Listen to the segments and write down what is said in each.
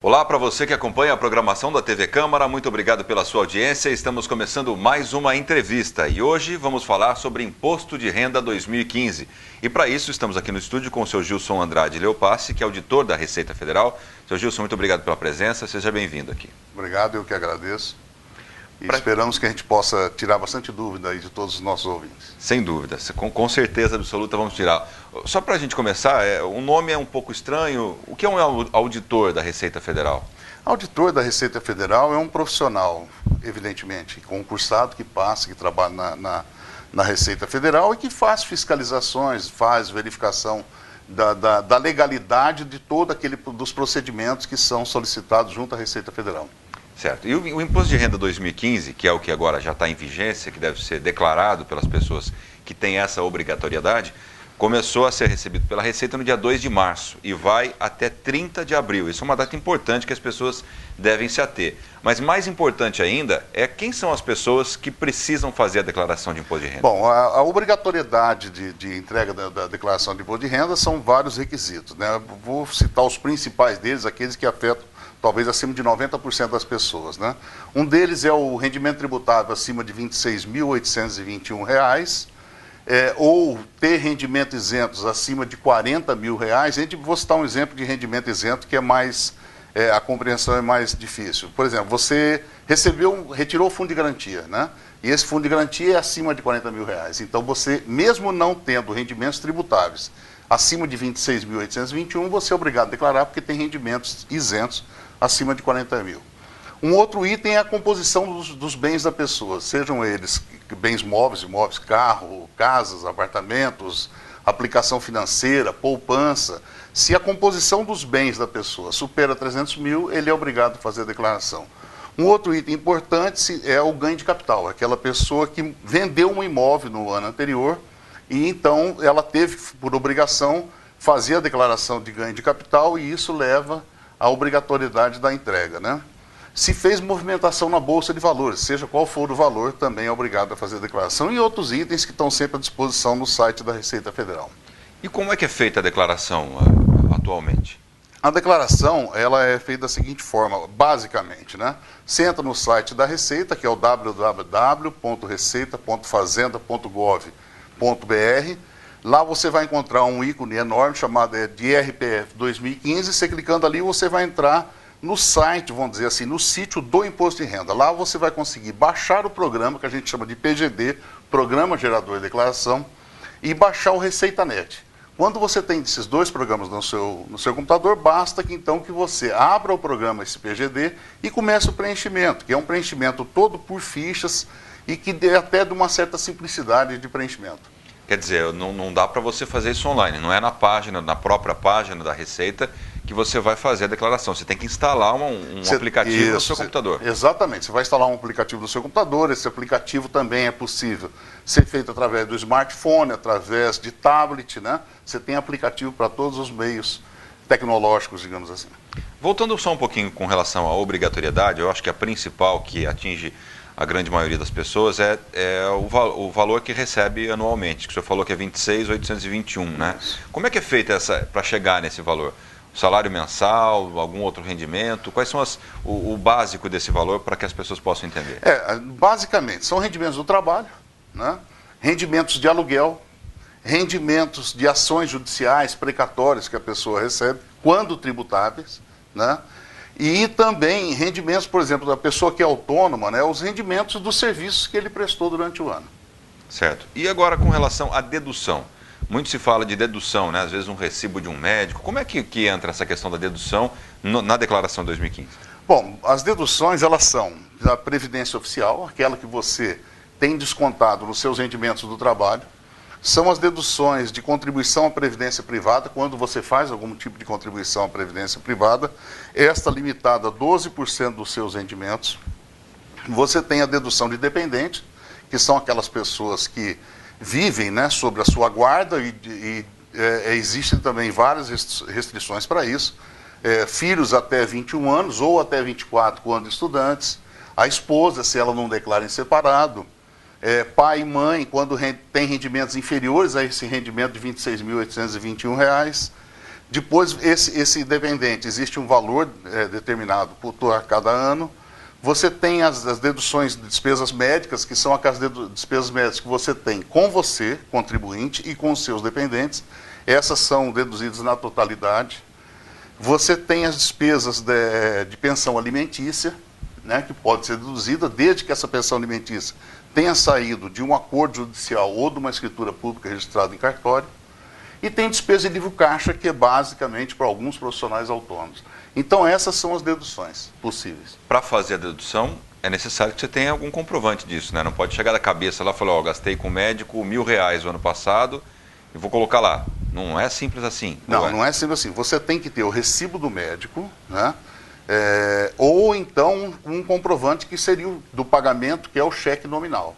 Olá para você que acompanha a programação da TV Câmara, muito obrigado pela sua audiência. Estamos começando mais uma entrevista e hoje vamos falar sobre Imposto de Renda 2015. E para isso estamos aqui no estúdio com o seu Gilson Andrade Leopassi, que é auditor da Receita Federal. Seu Gilson, muito obrigado pela presença, seja bem-vindo aqui. Obrigado, eu que agradeço. E esperamos que a gente possa tirar bastante dúvida aí de todos os nossos ouvintes. Sem dúvida, com certeza absoluta vamos tirar. Só para a gente começar, o nome é um pouco estranho. O que é um auditor da Receita Federal? Auditor da Receita Federal é um profissional, evidentemente, concursado, que passa, que trabalha na Receita Federal e que faz fiscalizações, faz verificação da legalidade de todo aquele dos procedimentos que são solicitados junto à Receita Federal. Certo. E o Imposto de Renda 2015, que é o que agora já está em vigência, que deve ser declarado pelas pessoas que têm essa obrigatoriedade, começou a ser recebido pela Receita no dia 2 de março e vai até 30 de abril. Isso é uma data importante que as pessoas devem se ater. Mas mais importante ainda é quem são as pessoas que precisam fazer a declaração de imposto de renda. Bom, a obrigatoriedade de entrega da declaração de imposto de renda são vários requisitos, né? Vou citar os principais deles, aqueles que afetam talvez acima de 90% das pessoas, né? Um deles é o rendimento tributável acima de R$ 26.821, ou ter rendimento isentos acima de R$ 40 mil. Vou citar um exemplo de rendimento isento que é mais, a compreensão é mais difícil. Por exemplo, você retirou o fundo de garantia, né? E esse fundo de garantia é acima de R$ 40 mil. Então você, mesmo não tendo rendimentos tributáveis acima de R$ 26.821, você é obrigado a declarar porque tem rendimentos isentos acima de 40 mil. Um outro item é a composição dos bens da pessoa, sejam eles bens móveis, imóveis, carro, casas, apartamentos, aplicação financeira, poupança. Se a composição dos bens da pessoa supera 300 mil, ele é obrigado a fazer a declaração. Um outro item importante é o ganho de capital, aquela pessoa que vendeu um imóvel no ano anterior e então ela teve, por obrigação, fazer a declaração de ganho de capital e isso leva à obrigatoriedade da entrega, né? Se fez movimentação na Bolsa de Valores, seja qual for o valor, também é obrigado a fazer a declaração e outros itens que estão sempre à disposição no site da Receita Federal. E como é que é feita a declaração atualmente? A declaração, ela é feita da seguinte forma, basicamente, né? Você entra no site da Receita, que é o www.receita.fazenda.gov.br. Lá você vai encontrar um ícone enorme chamado de IRPF 2015. Você clicando ali, você vai entrar no site, vamos dizer assim, no sítio do Imposto de Renda. Lá você vai conseguir baixar o programa, que a gente chama de PGD, Programa Gerador de Declaração, e baixar o ReceitaNet. Quando você tem esses dois programas no seu computador, basta que então que você abra o programa, esse PGD, e comece o preenchimento, que é um preenchimento todo por fichas e que dê até de uma certa simplicidade de preenchimento. Quer dizer, não dá para você fazer isso online, não é na própria página da Receita que você vai fazer a declaração. Você tem que instalar um aplicativo no seu computador. Exatamente, você vai instalar um aplicativo no seu computador, esse aplicativo também é possível ser feito através do smartphone, através de tablet, né? Você tem aplicativo para todos os meios tecnológicos, digamos assim. Voltando só um pouquinho com relação à obrigatoriedade, eu acho que a principal que atinge a grande maioria das pessoas é o valor que recebe anualmente, que o senhor falou que é 26.821, né? Como é que é feita para chegar nesse valor? Salário mensal, algum outro rendimento? Quais são o básico desse valor para que as pessoas possam entender? Basicamente, são rendimentos do trabalho, né? Rendimentos de aluguel, rendimentos de ações judiciais precatórias que a pessoa recebe, quando tributáveis, né? E também rendimentos, por exemplo, da pessoa que é autônoma, né, os rendimentos dos serviços que ele prestou durante o ano. Certo. E agora com relação à dedução? Muito se fala de dedução, né? Às vezes um recibo de um médico. Como é que entra essa questão da dedução na declaração de 2015? Bom, as deduções elas são da Previdência Oficial, aquela que você tem descontado nos seus rendimentos do trabalho. São as deduções de contribuição à Previdência Privada, quando você faz algum tipo de contribuição à Previdência Privada, esta limitada a 12% dos seus rendimentos. Você tem a dedução de dependente, que são aquelas pessoas que vivem, né, sobre a sua guarda e existem também várias restrições para isso. Filhos até 21 anos ou até 24 quando estudantes. A esposa, se ela não declara em separado. Pai e mãe, quando tem rendimentos inferiores a esse rendimento de R$ 26.821. Depois, esse dependente, existe um valor determinado por cada ano. Você tem as deduções de despesas médicas, que são aquelas despesas médicas que você tem com você, contribuinte, e com os seus dependentes. Essas são deduzidas na totalidade. Você tem as despesas de pensão alimentícia, né, que pode ser deduzida desde que essa pensão alimentícia tenha saído de um acordo judicial ou de uma escritura pública registrada em cartório. E tem despesa de livro caixa, que é basicamente para alguns profissionais autônomos. Então, essas são as deduções possíveis. Para fazer a dedução, é necessário que você tenha algum comprovante disso, né? Não pode chegar da cabeça lá e falar, gastei com o médico R$1.000 o ano passado e vou colocar lá. Não é simples assim. Não é simples assim. Você tem que ter o recibo do médico, né? Ou então um comprovante que seria do pagamento, que é o cheque nominal,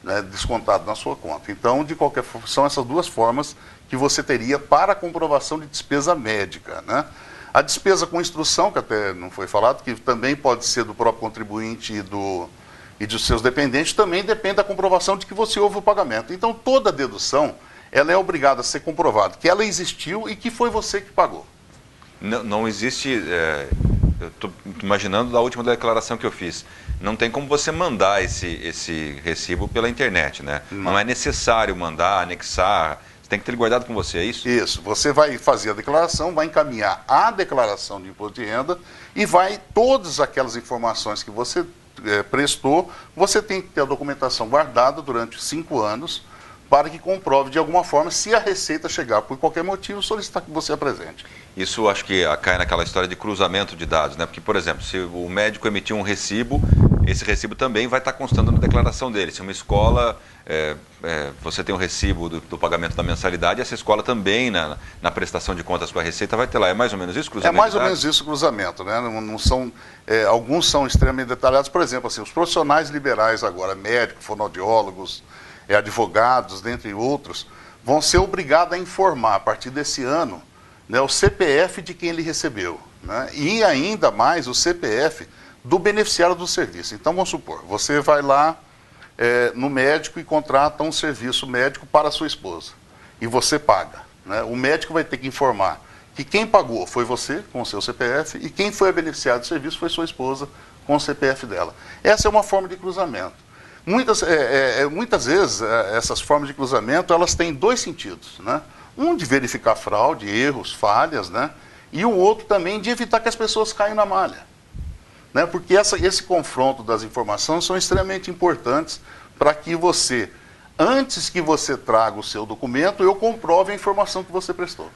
né, descontado na sua conta. Então, de qualquer forma, são essas duas formas que você teria para a comprovação de despesa médica, né? A despesa com instrução, que até não foi falado, que também pode ser do próprio contribuinte e dos seus dependentes, também depende da comprovação de que você houve o pagamento. Então, toda dedução, ela é obrigada a ser comprovada, que ela existiu e que foi você que pagou. Não existe... eu estou imaginando da última declaração que eu fiz. Não tem como você mandar esse recibo pela internet, né? Não é necessário mandar, anexar. Você tem que ter ele guardado com você, é isso? Isso. Você vai fazer a declaração, vai encaminhar a declaração de imposto de renda e todas aquelas informações que você prestou, você tem que ter a documentação guardada durante 5 anos para que comprove de alguma forma, se a Receita chegar por qualquer motivo, solicitar que você apresente. Isso acho que cai naquela história de cruzamento de dados, né? Porque, por exemplo, se o médico emitir um recibo, esse recibo também vai estar constando na declaração dele. Se uma escola, você tem um recibo do pagamento da mensalidade, essa escola também, na prestação de contas com a Receita, vai ter lá. É mais ou menos isso, cruzamento? É mais ou menos isso, cruzamento, né? Não são, alguns são extremamente detalhados. Por exemplo, assim, os profissionais liberais agora, médicos, fonoaudiólogos, advogados, dentre outros, vão ser obrigados a informar, a partir desse ano, né, o CPF de quem ele recebeu, né, e ainda mais o CPF do beneficiário do serviço. Então, vamos supor, você vai lá no médico e contrata um serviço médico para a sua esposa, e você paga, né? O médico vai ter que informar que quem pagou foi você, com o seu CPF, e quem foi a beneficiário do serviço foi sua esposa, com o CPF dela. Essa é uma forma de cruzamento. Muitas vezes, essas formas de cruzamento, elas têm 2 sentidos, né? Um de verificar fraude, erros, falhas, né? E o outro também de evitar que as pessoas caiam na malha, né? Porque esse confronto das informações são extremamente importantes para que você, antes que você traga o seu documento, eu comprove a informação que você prestou.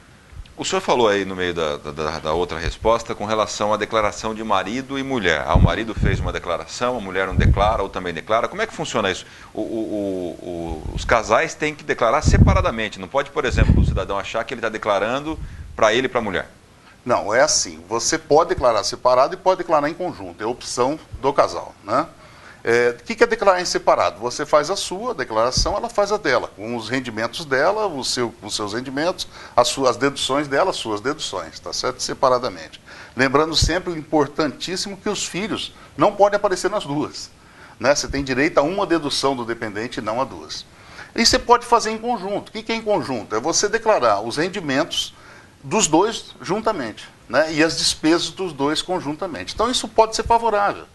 O senhor falou aí no meio da outra resposta com relação à declaração de marido e mulher. O marido fez uma declaração, a mulher não declara ou também declara. Como é que funciona isso? Os casais têm que declarar separadamente. Não pode, por exemplo, o cidadão achar que ele está declarando para ele e para a mulher. Não, é assim. Você pode declarar separado e pode declarar em conjunto. É a opção do casal, né? O que é declarar em separado? Você faz a sua declaração, ela faz a dela, com os rendimentos dela, os seus rendimentos, as deduções dela, as suas deduções, tá certo? Separadamente. Lembrando sempre, importantíssimo, que os filhos não podem aparecer nas duas, né? Você tem direito a uma dedução do dependente e não a 2. E você pode fazer em conjunto. O que é em conjunto? É você declarar os rendimentos dos 2 juntamente, né? E as despesas dos 2 conjuntamente. Então isso pode ser favorável.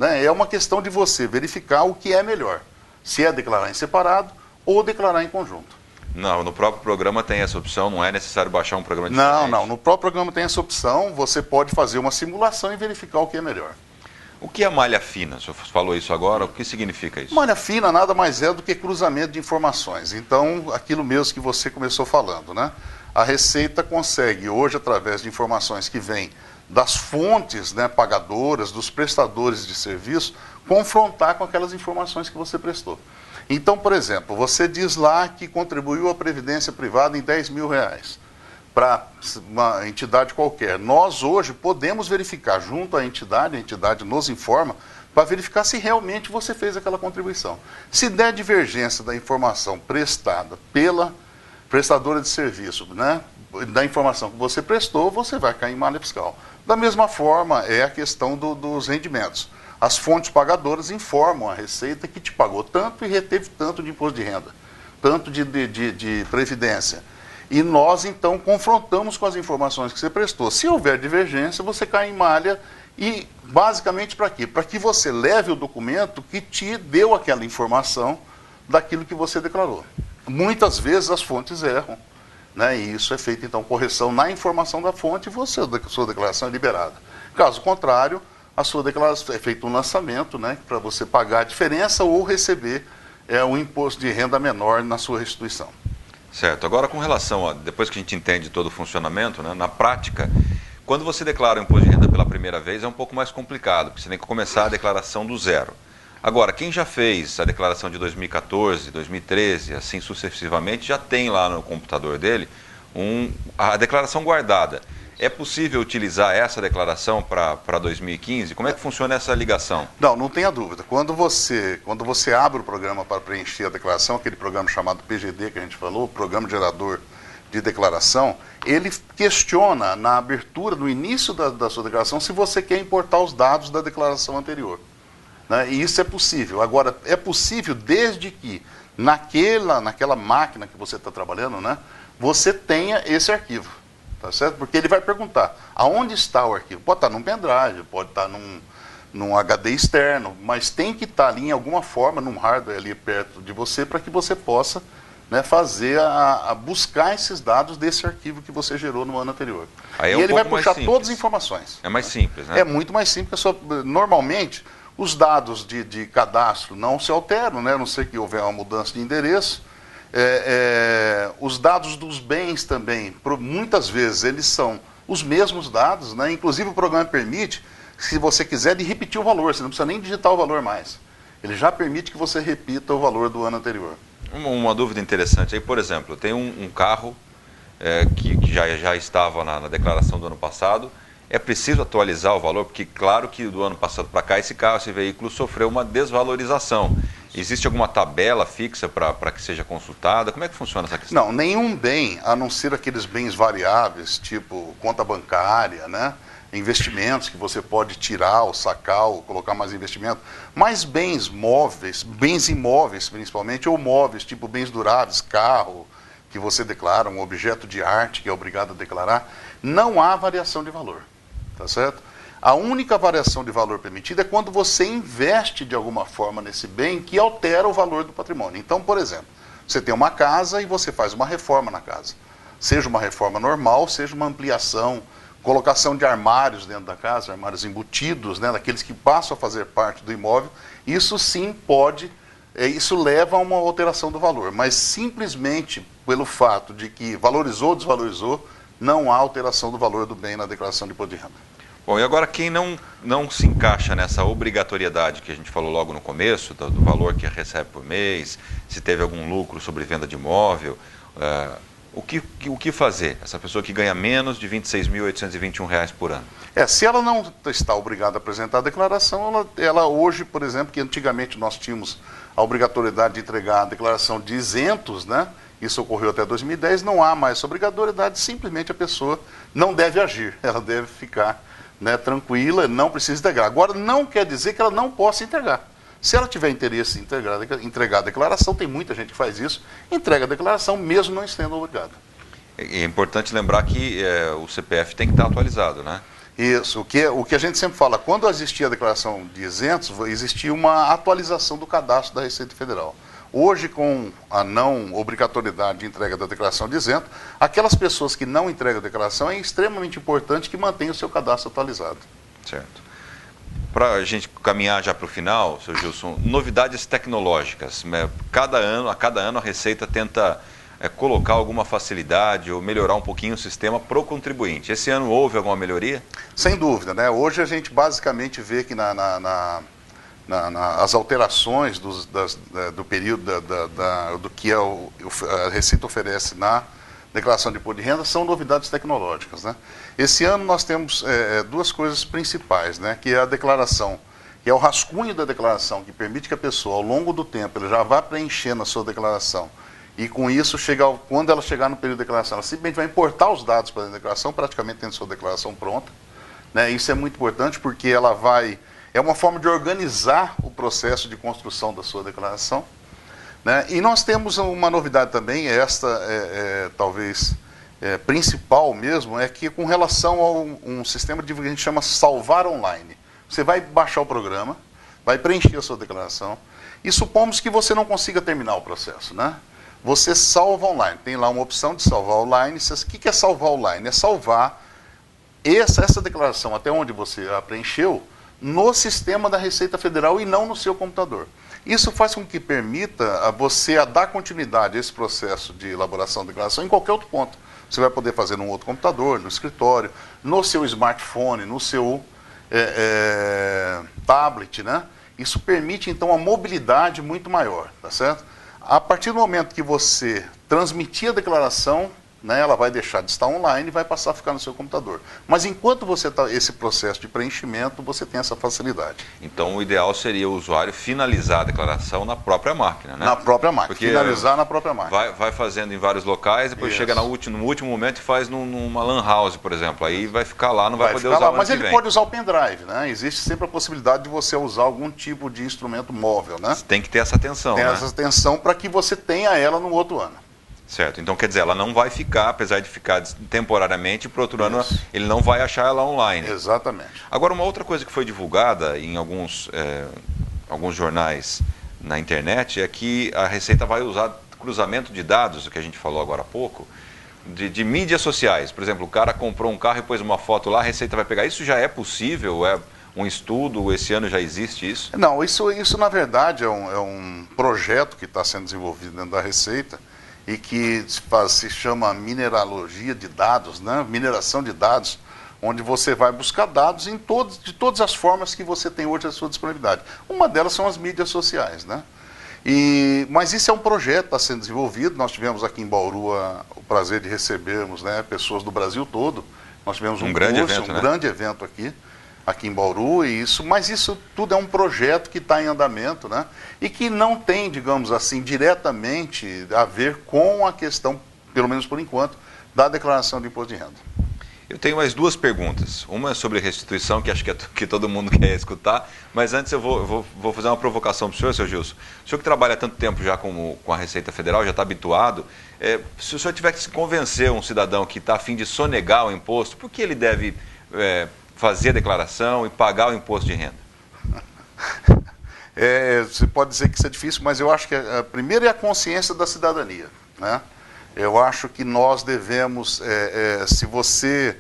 É uma questão de você verificar o que é melhor, se é declarar em separado ou declarar em conjunto. Não, no próprio programa tem essa opção, não é necessário baixar um programa diferente. Não, no próprio programa tem essa opção, você pode fazer uma simulação e verificar o que é melhor. O que é malha fina? O senhor falou isso agora, o que significa isso? Malha fina nada mais é do que cruzamento de informações. Então, aquilo mesmo que você começou falando, né? A Receita consegue hoje, através de informações que vêm das fontes, né, pagadoras, dos prestadores de serviço, confrontar com aquelas informações que você prestou. Então, por exemplo, você diz lá que contribuiu à Previdência Privada em R$10.000 para uma entidade qualquer. Nós hoje podemos verificar junto à entidade, a entidade nos informa, para verificar se realmente você fez aquela contribuição. Se der divergência da informação prestada pela prestadora de serviço, né, da informação que você prestou, você vai cair em malha fiscal. Da mesma forma, é a questão dos rendimentos. As fontes pagadoras informam a Receita que te pagou tanto e reteve tanto de imposto de renda, tanto de previdência. E nós, então, confrontamos com as informações que você prestou. Se houver divergência, você cai em malha e, basicamente, para quê? Para que você leve o documento que te deu aquela informação daquilo que você declarou. Muitas vezes as fontes erram, né? E isso é feito, então, correção na informação da fonte e a sua declaração é liberada. Caso contrário, a sua declaração é feito um lançamento, né, para você pagar a diferença ou receber um imposto de renda menor na sua restituição. Certo. Agora, com relação a, depois que a gente entende todo o funcionamento, né, na prática, quando você declara o imposto de renda pela primeira vez, é um pouco mais complicado, porque você tem que começar a declaração do zero. Agora, quem já fez a declaração de 2014, 2013, assim sucessivamente, já tem lá no computador dele a declaração guardada. É possível utilizar essa declaração para 2015? Como é que funciona essa ligação? Não tenha dúvida. Quando você abre o programa para preencher a declaração, aquele programa chamado PGD que a gente falou, Programa Gerador de Declaração, ele questiona na abertura, no início da sua declaração, se você quer importar os dados da declaração anterior. Né? E isso é possível. Agora, é possível desde que naquela máquina que você está trabalhando, né, você tenha esse arquivo. Tá certo? Porque ele vai perguntar aonde está o arquivo. Pode estar num pendrive, pode estar num HD externo, mas tem que estar ali em alguma forma, num hardware ali perto de você, para que você possa, né, fazer a buscar esses dados desse arquivo que você gerou no ano anterior. Aí e ele vai puxar todas as informações. É mais simples, né? É muito mais simples. Normalmente, os dados de cadastro não se alteram, né, a não ser que houver uma mudança de endereço. Os dados dos bens também, muitas vezes eles são os mesmos dados, né? Inclusive o programa permite, se você quiser, de repetir o valor, você não precisa nem digitar o valor mais. Ele já permite que você repita o valor do ano anterior. Uma dúvida interessante aí, por exemplo, tem um carro que já estava na declaração do ano passado, é preciso atualizar o valor, porque claro que do ano passado para cá esse veículo sofreu uma desvalorização. Existe alguma tabela fixa para que seja consultada? Como é que funciona essa questão? Não, nenhum bem, a não ser aqueles bens variáveis, tipo conta bancária, né? Investimentos que você pode tirar ou sacar ou colocar mais investimento, mas bens móveis, bens imóveis principalmente, ou móveis, tipo bens duráveis, carro, que você declara, um objeto de arte que é obrigado a declarar, não há variação de valor, tá certo? A única variação de valor permitida é quando você investe de alguma forma nesse bem que altera o valor do patrimônio. Então, por exemplo, você tem uma casa e você faz uma reforma na casa. Seja uma reforma normal, seja uma ampliação, colocação de armários dentro da casa, armários embutidos, né, daqueles que passam a fazer parte do imóvel. Isso sim pode, isso leva a uma alteração do valor. Mas simplesmente pelo fato de que valorizou ou desvalorizou, não há alteração do valor do bem na declaração de imposto de renda. Bom, e agora quem não se encaixa nessa obrigatoriedade que a gente falou logo no começo, do valor que recebe por mês, se teve algum lucro sobre venda de imóvel, o que fazer? Essa pessoa que ganha menos de R$ 26.821 por ano. Se ela não está obrigada a apresentar a declaração, ela hoje, por exemplo, que antigamente nós tínhamos a obrigatoriedade de entregar a declaração de isentos, né? Isso ocorreu até 2010, não há mais essa obrigatoriedade, simplesmente a pessoa não deve agir, ela deve ficar, né, tranquila, não precisa integrar. Agora, não quer dizer que ela não possa entregar. Se ela tiver interesse em entregar a declaração, tem muita gente que faz isso, entrega a declaração mesmo não sendo obrigada. É importante lembrar que o CPF tem que estar atualizado, né? Isso, o que a gente sempre fala, quando existia a declaração de isentos, existia uma atualização do cadastro da Receita Federal. Hoje, com a não obrigatoriedade de entrega da declaração de isento, aquelas pessoas que não entregam a declaração, é extremamente importante que mantenham o seu cadastro atualizado. Certo. Para a gente caminhar já para o final, Sr. Gilson, novidades tecnológicas. A cada ano a Receita tenta colocar alguma facilidade ou melhorar um pouquinho o sistema para o contribuinte. Esse ano houve alguma melhoria? Sem dúvida, né? Hoje a gente basicamente vê que as alterações do período do que a Receita oferece na declaração de imposto de renda são novidades tecnológicas, né? Esse ano nós temos duas coisas principais, né? Que é a declaração, que é o rascunho da declaração, que permite que a pessoa, ao longo do tempo, ele já vá preenchendo a sua declaração. E com isso, quando ela chegar no período de declaração, ela simplesmente vai importar os dados para a declaração, praticamente tendo sua declaração pronta, né? Isso é muito importante porque é uma forma de organizar o processo de construção da sua declaração. né? E nós temos uma novidade também, esta talvez principal mesmo, é que com relação a um sistema que a gente chama salvar online. Você vai baixar o programa, vai preencher a sua declaração, e supomos que você não consiga terminar o processo, né? Você salva online, tem lá uma opção de salvar online. O que é salvar online? É salvar essa declaração, até onde você a preencheu, no sistema da Receita Federal e não no seu computador. Isso faz com que permita a você dar continuidade a esse processo de elaboração da declaração em qualquer outro ponto. Você vai poder fazer num outro computador, no escritório, no seu smartphone, no seu tablet, né? Isso permite, então, uma mobilidade muito maior, tá certo? A partir do momento que você transmitir a declaração, né, ela vai deixar de estar online e vai passar a ficar no seu computador. Mas enquanto você está esse processo de preenchimento, você tem essa facilidade. Então o ideal seria o usuário finalizar a declaração na própria máquina, né? Na própria máquina, porque finalizar na própria máquina. Vai fazendo em vários locais, depois chega no último momento e faz numa lan house, por exemplo. Aí vai ficar lá, não vai poder usar o ano mas que ele vem. pode usar o pendrive, né? Existe sempre a possibilidade de você usar algum tipo de instrumento móvel, né? Tem que ter essa atenção, Tem né? essa atenção para que você tenha ela no outro ano. Certo, então quer dizer, ela não vai ficar, apesar de ficar temporariamente, para o outro ano ele não vai achar ela online. Exatamente. Agora, uma outra coisa que foi divulgada em alguns jornais na internet é que a Receita vai usar cruzamento de dados, o que a gente falou agora há pouco, de mídias sociais. Por exemplo, o cara comprou um carro e pôs uma foto lá, a Receita vai pegar. Isso já é possível? É um estudo? Esse ano já existe isso? Não, isso na verdade é um projeto que está sendo desenvolvido dentro da Receita, e que se chama mineralogia de dados, né? Mineração de dados, onde você vai buscar dados de todas as formas que você tem hoje à sua disponibilidade. Uma delas são as mídias sociais, né? Mas isso é um projeto que está sendo desenvolvido. Nós tivemos aqui em Bauru o prazer de recebermos, né, pessoas do Brasil todo. Nós tivemos um grande curso, evento, né? grande evento aqui em Bauru, mas isso tudo é um projeto que está em andamento, né? E que não tem, digamos assim, diretamente a ver com a questão, pelo menos por enquanto, da declaração de imposto de renda. Eu tenho mais duas perguntas. Uma é sobre restituição, que acho que todo mundo quer escutar, mas antes eu vou fazer uma provocação para o senhor, seu Gilson. O senhor que trabalha há tanto tempo já com a Receita Federal, já está habituado, se o senhor tivesse que convencer um cidadão que está a fim de sonegar o imposto, por que ele deve fazer a declaração e pagar o imposto de renda? Você pode dizer que isso é difícil, mas eu acho que primeiro é a consciência da cidadania, né? Eu acho que nós devemos, se você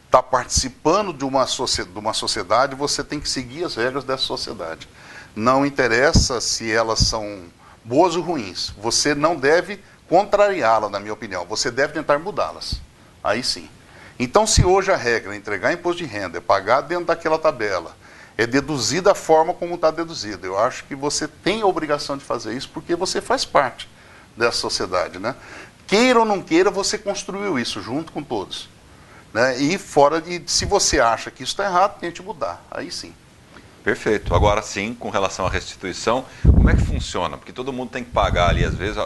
está participando de uma sociedade, você tem que seguir as regras dessa sociedade. Não interessa se elas são boas ou ruins, você não deve contrariá-las, na minha opinião, você deve tentar mudá-las, aí sim. Então, se hoje a regra é entregar imposto de renda, é pagar dentro daquela tabela, é deduzir da forma como está deduzido, eu acho que você tem a obrigação de fazer isso porque você faz parte dessa sociedade, né? Queira ou não queira, você construiu isso junto com todos, né? E se você acha que isso está errado, tente mudar, aí sim. Perfeito. Agora sim, com relação à restituição, como é que funciona? Porque todo mundo tem que pagar ali, às vezes,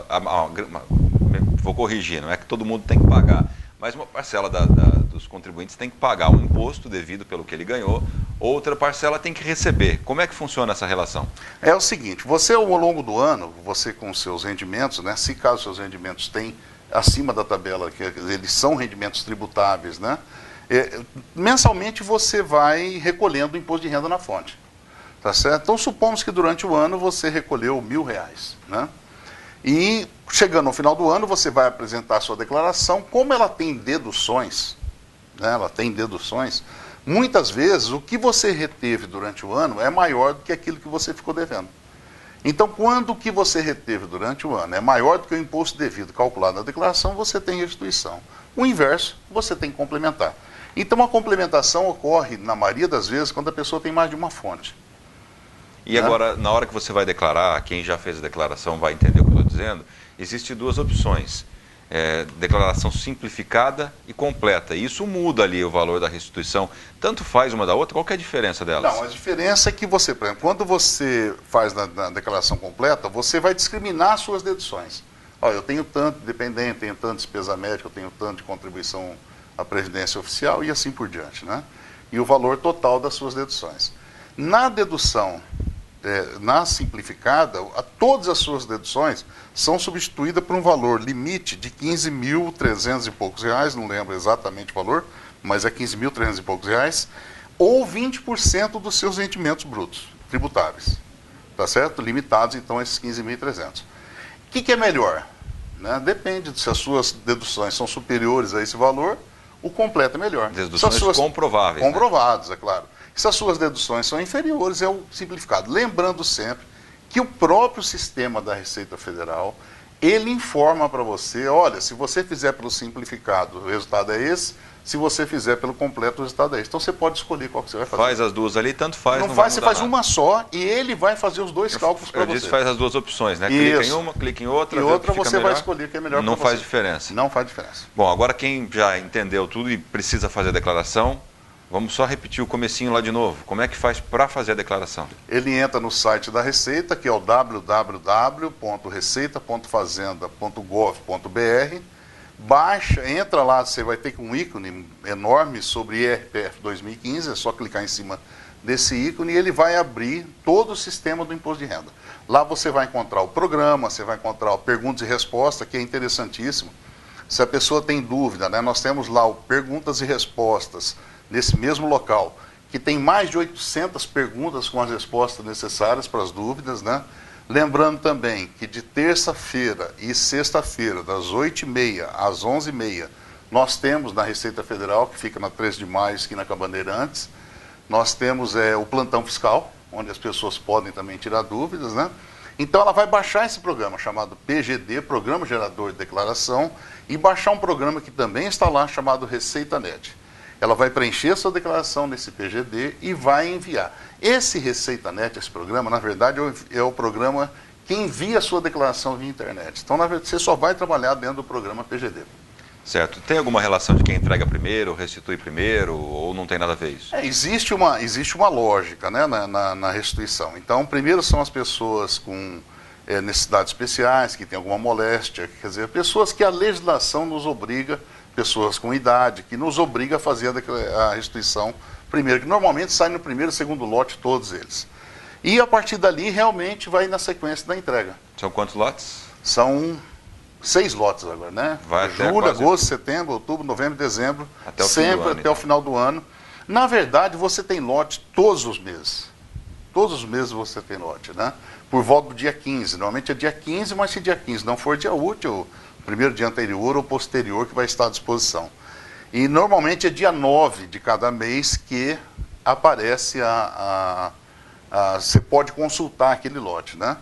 vou corrigir, não é que todo mundo tem que pagar, mas uma parcela dos contribuintes tem que pagar o imposto devido pelo que ele ganhou, outra parcela tem que receber. Como é que funciona essa relação? É o seguinte, você ao longo do ano, você com os seus rendimentos, né, se caso seus rendimentos têm acima da tabela, que eles são rendimentos tributáveis, né, mensalmente você vai recolhendo o imposto de renda na fonte. Tá certo? Então supomos que durante o ano você recolheu R$1.000, né? E chegando ao final do ano, você vai apresentar a sua declaração. Como ela tem deduções, né, muitas vezes o que você reteve durante o ano é maior do que aquilo que você ficou devendo. Então, quando o que você reteve durante o ano é maior do que o imposto devido calculado na declaração, você tem restituição. O inverso, você tem que complementar. Então, a complementação ocorre, na maioria das vezes, quando a pessoa tem mais de uma fonte. E agora, na hora que você vai declarar, quem já fez a declaração vai entender o que eu estou dizendo, existem duas opções, declaração simplificada e completa. E isso muda ali o valor da restituição, tanto faz uma da outra, qual que é a diferença delas? Não, a diferença é que você, por exemplo, quando você faz na declaração completa, você vai discriminar as suas deduções. Eu tenho tanto de dependente, tenho tanto de despesa médica, eu tenho tanto de contribuição à Previdência Oficial e assim por diante, né? E o valor total das suas deduções. Na dedução na simplificada, todas as suas deduções são substituídas por um valor limite de 15.300 e poucos reais, não lembro exatamente o valor, mas é 15.300 e poucos reais, ou 20% dos seus rendimentos brutos tributáveis. Tá certo? Limitados, então, a esses 15.300. O que é melhor? Né? Depende se as suas deduções são superiores a esse valor, o completo é melhor. Deduções comprováveis. Comprovadas, né? É claro. Se as suas deduções são inferiores, é o simplificado. Lembrando sempre que o próprio sistema da Receita Federal, ele informa para você, olha, se você fizer pelo simplificado, o resultado é esse, se você fizer pelo completo, o resultado é esse. Então você pode escolher qual que você vai fazer. Faz as duas ali, tanto faz. Não faz, você faz uma só e ele vai fazer os dois cálculos para você. Eu disse faz as duas opções, né? Clica em uma, clica em outra. E outra você vai escolher que é melhor para você. Não faz diferença. Não faz diferença. Bom, agora quem já entendeu tudo e precisa fazer a declaração, vamos só repetir o comecinho lá de novo. Como é que faz para fazer a declaração? Ele entra no site da Receita, que é o www.receita.fazenda.gov.br. Baixa, entra lá, você vai ter um ícone enorme sobre IRPF 2015, é só clicar em cima desse ícone e ele vai abrir todo o sistema do imposto de renda. Lá você vai encontrar o programa, você vai encontrar o perguntas e respostas, que é interessantíssimo. Se a pessoa tem dúvida, né, nós temos lá o perguntas e respostas nesse mesmo local, que tem mais de 800 perguntas com as respostas necessárias para as dúvidas, né? Lembrando também que de terça-feira e sexta-feira, das 8h30 às 11h30, nós temos na Receita Federal, que fica na 13 de maio, esquina com a Bandeirantes, nós temos o plantão fiscal, onde as pessoas podem também tirar dúvidas, né? Então ela vai baixar esse programa chamado PGD, Programa Gerador de Declaração, e baixar um programa que também está lá chamado Receita Net. Ela vai preencher a sua declaração nesse PGD e vai enviar. Esse Receita Net, esse programa, na verdade, é o programa que envia a sua declaração via internet. Então, na verdade, você só vai trabalhar dentro do programa PGD. Certo. Tem alguma relação de quem entrega primeiro, restitui primeiro, ou não tem nada a ver isso? Existe uma lógica, né, na restituição. Então, primeiro são as pessoas com necessidades especiais, que têm alguma moléstia, quer dizer, pessoas que a legislação nos obriga, pessoas com idade, que nos obriga a fazer a restituição primeiro, que normalmente sai no primeiro e segundo lote, todos eles. E a partir dali, realmente, vai na sequência da entrega. São quantos lotes? São 6 lotes agora, né? Vai Julho, agosto, setembro, outubro, novembro, dezembro, até o sempre ano, até o final do ano. Na verdade, você tem lote todos os meses. Todos os meses você tem lote, né? Por volta do dia 15. Normalmente é dia 15, mas se dia 15 não for dia útil, primeiro dia anterior ou posterior que vai estar à disposição. E normalmente é dia 9 de cada mês que aparece você pode consultar aquele lote, né?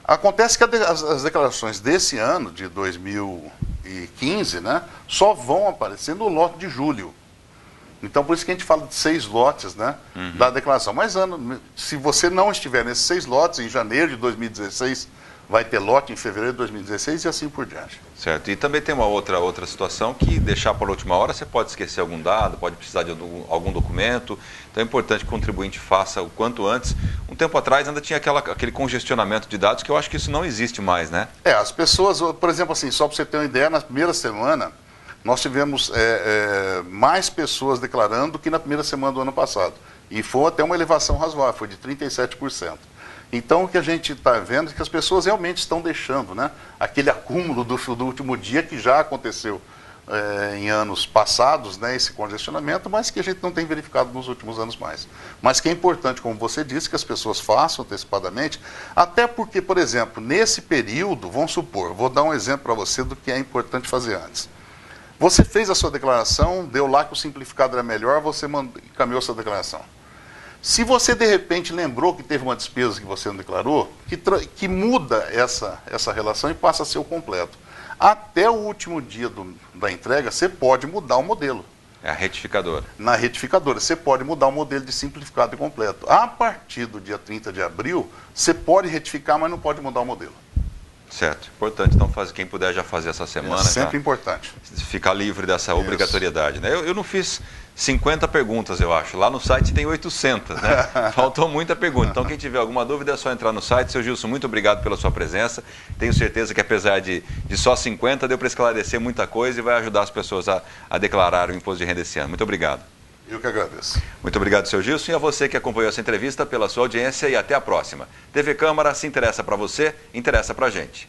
Acontece que as declarações desse ano, de 2015, né, só vão aparecer no lote de julho. Então, por isso que a gente fala de 6 lotes, né, da declaração. Mas se você não estiver nesses 6 lotes, em janeiro de 2016, vai ter lote em fevereiro de 2016 e assim por diante. Certo. E também tem uma outra situação que deixar para a última hora, você pode esquecer algum dado, pode precisar de algum documento. Então é importante que o contribuinte faça o quanto antes. Um tempo atrás ainda tinha aquele congestionamento de dados que eu acho que isso não existe mais, né? As pessoas, por exemplo, assim, só para você ter uma ideia, na primeira semana nós tivemos mais pessoas declarando do que na primeira semana do ano passado. E foi até uma elevação razoável, foi de 37%. Então, o que a gente está vendo é que as pessoas realmente estão deixando, né, aquele acúmulo do último dia que já aconteceu em anos passados, né, esse congestionamento, mas que a gente não tem verificado nos últimos anos mais. Mas que é importante, como você disse, que as pessoas façam antecipadamente, até porque, por exemplo, nesse período, vamos supor, vou dar um exemplo para você do que é importante fazer antes. Você fez a sua declaração, deu lá que o simplificado era melhor, você encaminhou a sua declaração. Se você, de repente, lembrou que teve uma despesa que você não declarou, que muda essa relação e passa a ser o completo. Até o último dia da entrega, você pode mudar o modelo. É a retificadora. Na retificadora, você pode mudar o modelo de simplificado e completo. A partir do dia 30 de abril, você pode retificar, mas não pode mudar o modelo. Certo. Importante, então, quem puder já fazer essa semana. É sempre importante. Ficar livre dessa obrigatoriedade, né? Eu não fiz 50 perguntas, eu acho. Lá no site tem 800, né? Faltou muita pergunta. Então, quem tiver alguma dúvida é só entrar no site. Seu Gilson, muito obrigado pela sua presença. Tenho certeza que, apesar de só 50, deu para esclarecer muita coisa e vai ajudar as pessoas a declarar o imposto de renda esse ano. Muito obrigado. Eu que agradeço. Muito obrigado, seu Gilson, e a você que acompanhou essa entrevista pela sua audiência e até a próxima. TV Câmara, se interessa para você, interessa para a gente.